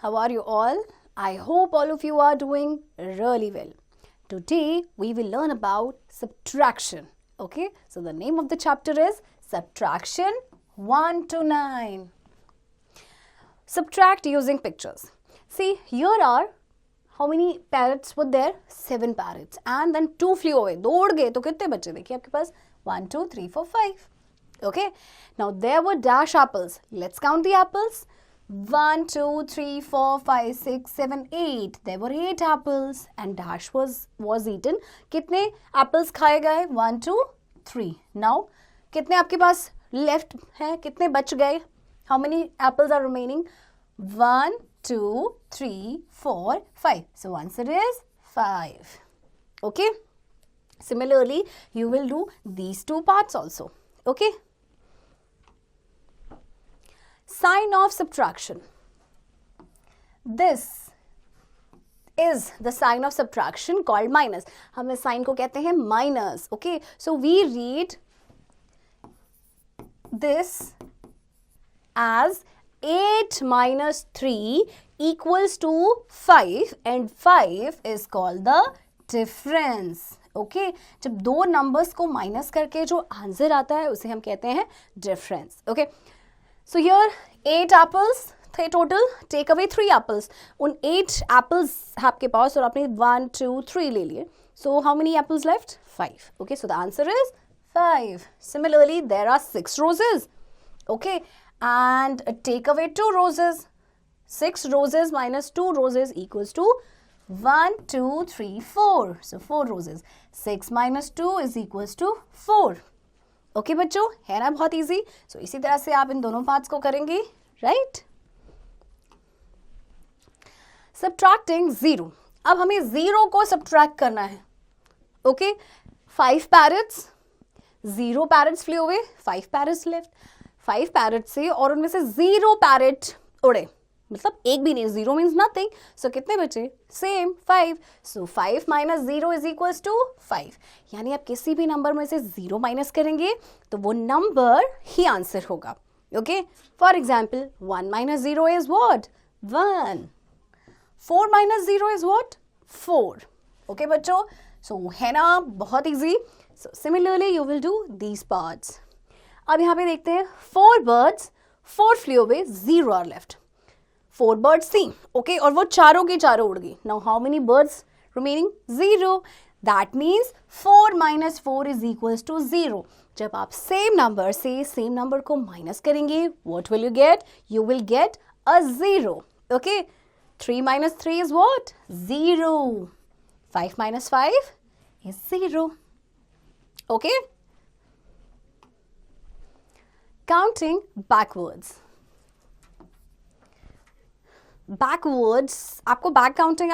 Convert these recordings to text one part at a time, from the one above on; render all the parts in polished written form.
how are you all? I hope all of you are doing really well. Today we will learn about subtraction. Okay, so the name of the chapter is Subtraction 1 to 9. Subtract using pictures. See, here are how many parrots were there? 7 parrots. And then 2 flew away. दो उड़ गए तो कितने बचे? देखिए आपके पास 1, 2, 3, 4, 5. Okay. Now there were dash apples. Let's count the apples. 1, 2, 3, 4, 5, 6, 7, 8. There were 8 apples and dash was eaten. कितने apples खाए गए? 1, 2, 3. Now कितने आपके पास left है? कितने बच गए? How many apples are remaining? 1, 2, 3, 4, 5. So answer is 5. Okay. Similarly, you will do these two parts also. Okay. Sign of subtraction. This is the sign of subtraction called minus. हम इस sign को कहते हैं minus. Okay. So we read this as 8 minus 3 equals to 5 and 5 is called the difference. Okay. जब दो numbers को minus करके जो answer आता है उसे हम कहते हैं difference. Okay. So here 8 apples थे total, take away 3 apples. उन 8 apples आपके पास और आपने 1, 2, 3 ले लिए. So how many apples left? 5. Okay, so the answer is 5. Similarly, there are 6 roses. Okay, and take away 2 roses. 6 roses minus 2 roses equals to 1, 2, 3, 4. So 4 roses. 6 minus 2 is equals to 4. Okay बच्चों, है ना बहुत easy. सो इसी तरह से आप इन दोनों parts को करेंगे, राइट. सब्ट्रैक्टिंग 0. अब हमें 0 को सब्ट्रैक्ट करना है. Okay, 5 parrots, 0 parrots flu away, 5 parrots left. 5 parrots से और उनमें से 0 पैरट उड़े, मतलब एक भी नहीं. 0 मीन्स नथिंग. सो कितने बचे? Same 5. So 5 minus 0 is equals to 5. यानी आप किसी भी नंबर में से 0 माइनस करेंगे तो वो नंबर ही आंसर होगा. Okay, for example 1 minus 0 is what? 1. 4 minus 0 is what? 4. Okay बच्चों, सो है ना बहुत easy. So similarly you will do these parts. अब यहाँ पे देखते हैं 4 birds, 4 flew away, 0 are left. 4 birds थी, okay, और वो चारों की चारों उड़ गई. Now how many birds remaining? 0. That means 4 minus 4 is equals to 0. जब आप same number से same number को minus करेंगे, what will you get? You will get a 0. Okay. 3 minus 3 is what? 0. 5 minus 5 is 0. Okay. Counting backwards. Backwards, आपको back counting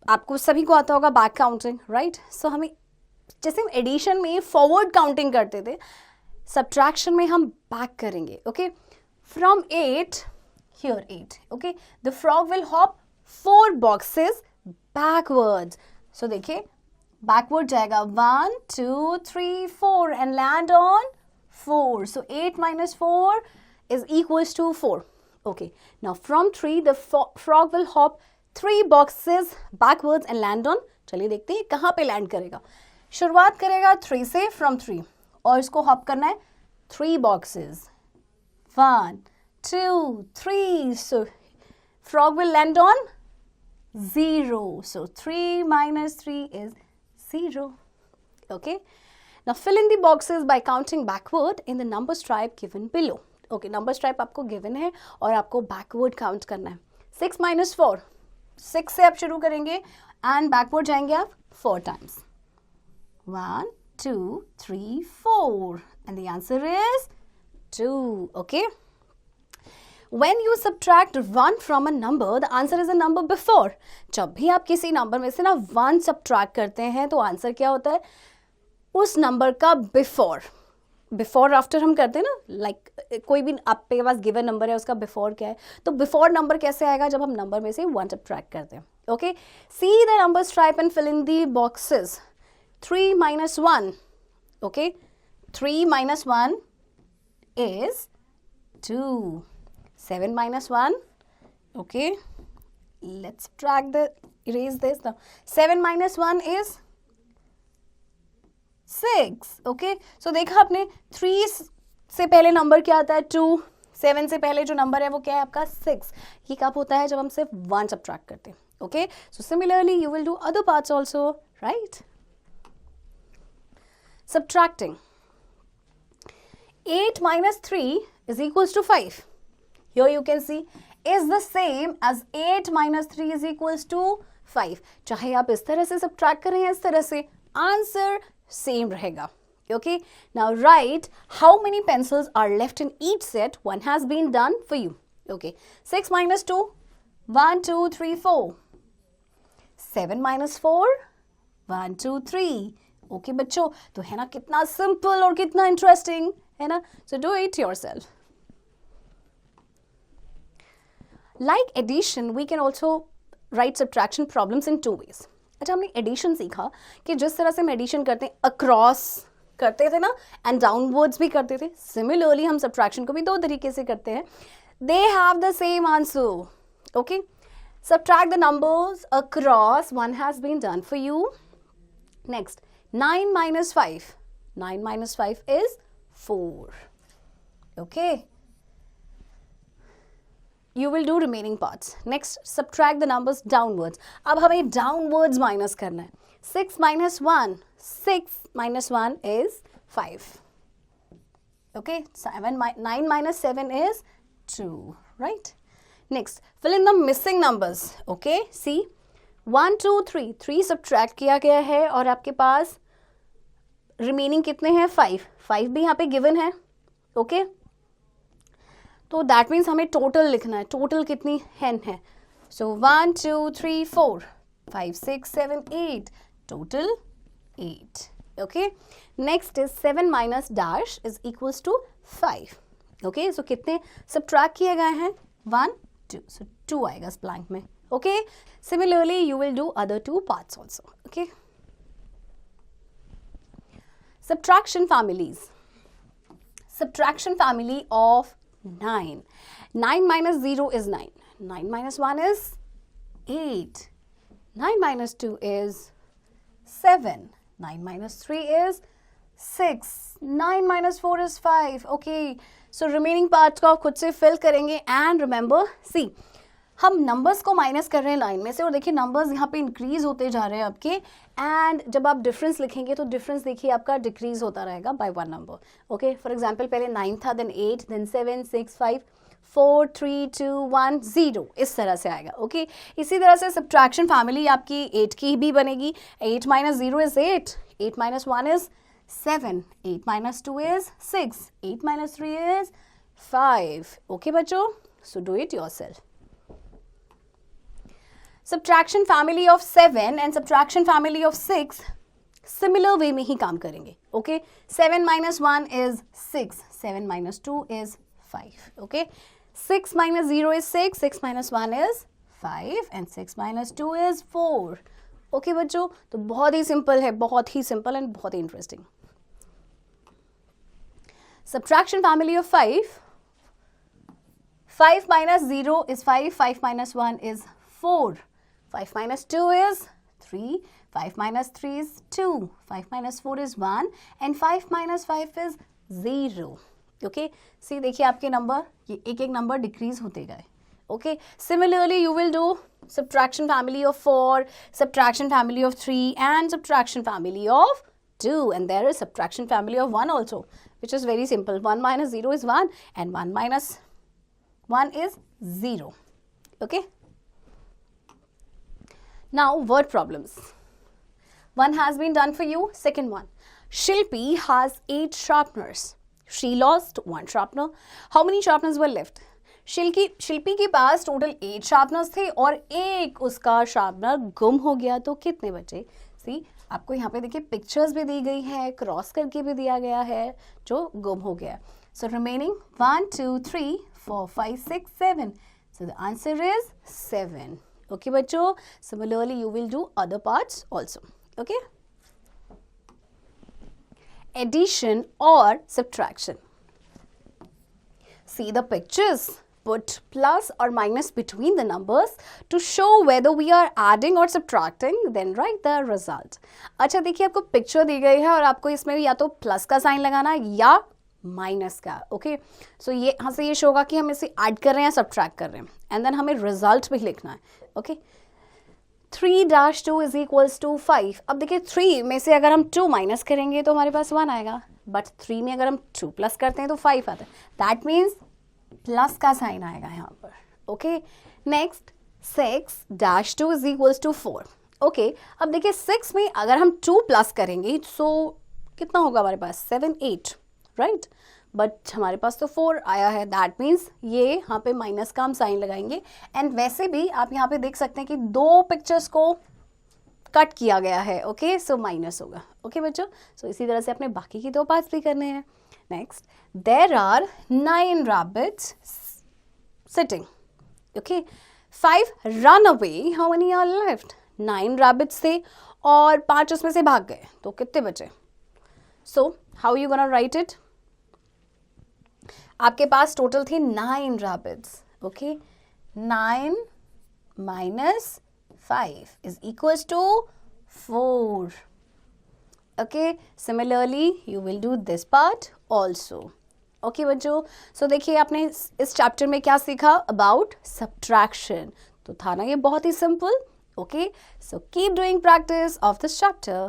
आपको सभी को आता होगा बैक काउंटिंग, राइट. सो हमें जैसे हम एडिशन में फॉरवर्ड काउंटिंग करते थे, सब्ट्रैक्शन में हम बैक करेंगे. Okay, from 8 here 8. Okay, the frog will hop 4 boxes backwards. So देखिए बैकवर्ड जाएगा 1, 2, 3, 4 and land on 4. So 8 minus 4 is equals to 4. Okay, now from 3 the frog will hop 3 boxes backwards and land on. चलिए देखते हैं कहाँ पे land करेगा. शुरुआत करेगा 3 से, from 3, और इसको हॉप करना है 3 boxes. 1, 2, 3. So frog will land on 0. So 3 minus 3 is 0. Okay, now fill in the boxes by counting backward in the number stripe given below. Okay, number stripe आपको गिवन है और आपको बैकवर्ड काउंट करना है. 6 minus 4, 6 से आप शुरू करेंगे एंड बैकवर्ड जाएंगे आप 4 times. 1, 2, 3, 4 and the answer is 2. Okay, when you subtract 1 from a number, the answer is a number before. जब भी आप किसी नंबर में से ना 1 सब्ट्रैक्ट करते हैं तो आंसर क्या होता है? उस नंबर का बिफोर आफ्टर हम करते हैं ना, लाइक कोई भी आपके पास गिवन नंबर है उसका बिफोर क्या है, तो बिफोर नंबर कैसे आएगा? जब हम नंबर में से 1 सब्ट्रैक्ट करते हैं. Okay, see the number stripe and fill in the boxes. 3 minus 1. Okay, 3 minus 1 is 2. 7 minus 1 Okay, let's erase this now. 7 minus 1 is 6. Okay, so देखा आपने 3 से पहले नंबर क्या आता है 2, 7 से पहले जो नंबर है वो क्या है आपका 6. ये कब होता है जब हम सिर्फ 1 सब्ट्रैक्ट करते हैं. Okay, so similarly you will do other parts also, right? Subtracting. 8 minus 3 is equals to 5. Here you can see is the same as 8 minus 3 is equals to 5. चाहे आप इस तरह से subtract करें या इस तरह से, answer same रहेगा. Okay, now write how many pencils are left in each set. One has been done for you. Okay, 6 minus 2, 1, 2, 3, 4. 7 minus 4, 1, 2, 3. Okay बच्चों, तो है ना कितना simple और कितना interesting है ना. So do it yourself. Like addition, we can also write subtraction problems in 2 ways. अच्छा, हमने एडिशन सीखा कि जिस तरह से हम एडिशन करते हैं अक्रॉस करते थे ना एंड डाउनवर्ड्स भी करते थे, सिमिलरली हम सब्ट्रैक्शन को भी 2 तरीके से करते हैं. They have the same answer. Okay, subtract the numbers across. One has been done for you. Next, 9 minus 5. 9 minus 5 is 4. Okay, you will do remaining parts. Next, subtract the numbers downwards. अब हमें downwards minus करना है. 6 minus 1. 6 minus 1 is 5. Okay, 9 minus 7 is 2. Right? Next, fill in the missing numbers. Okay, see, 1, 2, 3. 3 subtract किया गया है और आपके पास remaining कितने हैं 5. 5 भी यहाँ पे given है. Okay, तो दैट मीन्स हमें टोटल लिखना है. टोटल कितनी है. So 1, 2, 3, 4, 5, 6, 7, 8. Total 8. Okay, next is 7 minus dash is equals to 5. Okay, so कितने सब्ट्रैक्ट किए गए हैं 1, 2. सो 2 आएगा इस ब्लैंक में. Okay, similarly you will do other 2 parts also. Okay, subtraction families. Subtraction family of 9. 9 minus 0 is 9. 9 minus 1 is 8. 9 minus 2 is 7. 9 minus 3 is 6. 9 minus 4 is 5. Okay, so remaining parts को आप खुद से fill करेंगे. And remember, see, हम numbers को minus कर रहे हैं लाइन में से और देखिए नंबर्स यहाँ पे इंक्रीज होते जा रहे हैं आपके. एंड जब आप डिफरेंस लिखेंगे तो डिफरेंस देखिए आपका डिक्रीज होता रहेगा by 1 number. Okay, for example पहले 9 था, देन 8, देन 7, 6, 5, 4, 3, 2, 1, 0. इस तरह से आएगा. ओके, इसी तरह से सब्ट्रैक्शन फैमिली आपकी 8 की भी बनेगी. 8 minus 0 is 8. 8 minus 1 is 7. 8 minus 2 is 6. 8 minus 3 is 5. Okay बच्चों, so do it yourself. Subtraction family of 7 and subtraction family of 6 similar way में ही काम करेंगे. Okay, 7 minus 1 is 6. 7 minus 2 is 5. Okay, 6 minus 0 is 6. 6 minus 1 is 5 and 6 minus 2 is 4. Okay बच्चों, तो बहुत ही simple है, बहुत ही simple and बहुत ही interesting. Subtraction family of 5. 5 minus 0 is 5. 5 minus 1 is 4. 5 minus 2 is 3. 5 minus 3 is 2. 5 minus 4 is 1. And 5 minus 5 is 0. Okay, see देखिए आपके number ये एक एक नंबर डिक्रीज होते गए. Okay, similarly you will do subtraction family of 4, subtraction family of 3 and subtraction family of 2. And there is subtraction family of 1 also, which is very simple. 1 minus 0 is 1 and 1 minus 1 is 0. Okay. Now, word problems. One has been done for you. Second one. Shilpi has 8 sharpeners. She lost 1 sharpener. How many sharpeners were left? शिल्पी के पास total 8 sharpeners थे और एक उसका sharpener गुम हो गया. तो कितने बचे? सी, आपको यहाँ पे देखिए पिक्चर्स भी दी गई है, क्रॉस करके भी दिया गया है जो गुम हो गया. So remaining 1, 2, 3, 4, 5, 6, 7. So the answer is 7. Okay बच्चों, similarly you will do other parts also. Okay, addition or subtraction. See the pictures. put plus or minus between the numbers to show whether we are adding or subtracting, then write the result. अच्छा देखिए, आपको picture दी गई है और आपको इसमें या तो प्लस का साइन लगाना है या माइनस का. ओके, सो ये यहाँ से ये शो होगा कि हम इसे ऐड कर रहे हैं या सब्ट्रैक्ट कर रहे हैं, एंड देन हमें रिजल्ट भी लिखना है. Okay, 3-2 is equals to 5. अब देखिए 3 में से अगर हम 2 माइनस करेंगे तो हमारे पास 1 आएगा, बट 3 में अगर हम 2 प्लस करते हैं तो 5 आता है. दैट मीन्स प्लस का साइन आएगा यहाँ पर. Okay, next 6-2 is equals to 4. Okay, अब देखिए 6 में अगर हम 2 प्लस करेंगे सो कितना होगा हमारे पास, 7-8, राइट. बट हमारे पास तो 4 आया है, दैट मीन्स ये यहाँ पे माइनस का हम साइन लगाएंगे. एंड वैसे भी आप यहाँ पे देख सकते हैं कि 2 पिक्चर्स को कट किया गया है. ओके, सो माइनस होगा. ओके बच्चों, सो इसी तरह से अपने बाकी की 2 पार्ट्स भी करने हैं. Next, there are 9 rabbits sitting. Okay, 5 run away, how many are left. 9 rabbits थे और 5 उसमें से भाग गए, तो कितने बचे. So how you gonna right it. आपके पास टोटल थे 9 rabbits. Okay, 9 minus 5 is equals to 4. Okay, similarly you will do this part also. Okay बच्चों, so देखिए आपने इस चैप्टर में क्या सीखा about subtraction. तो था ना ये बहुत ही simple. Okay, so keep doing practice of this chapter.